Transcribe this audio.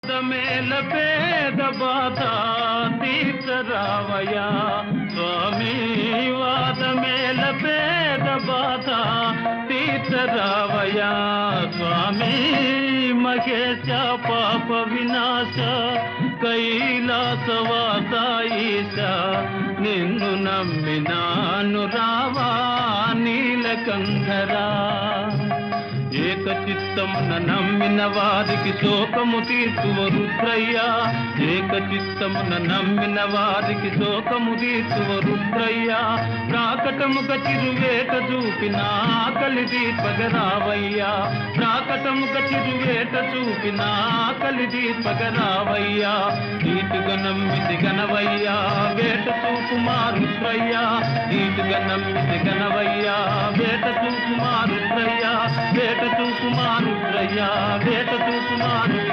వాదమేల పేద బాధ తీర్చరావయ్యా స్వామి, వాదమేల పేద బాధ తీర్చరావయ్యా స్వామి. మహేశ పాప వినాశ కైలాసవాస ఈశ, నిన్ను నమ్మినాను రావా నీలకంఠరా. ఏకచిత్తమున నమ్మిన వారికి శోకము తీర్చువ రుద్రయ్య, ఏకచిత్తమున నమ్మిన వారికి శోకము తీర్చువ రుద్రయ్య. ప్రాకటముక చిరువేట చూపిన ఆకలి తీర్పగరావయ్యా, ప్రాకటముక చిరువేట చూపిన ఆకలి తీర్పగరావయ్యా. నీటుగా నమ్మితి గనవయ్యా వేట చూపుమా రుద్రయ్య, నీటుగా నమ్మితి గనవయ్యా వేట చూపుమా రుద్రయ్య, వేట చూపుమా రుద్రయ్య, వేట చూపుమా రుద్రయ్య.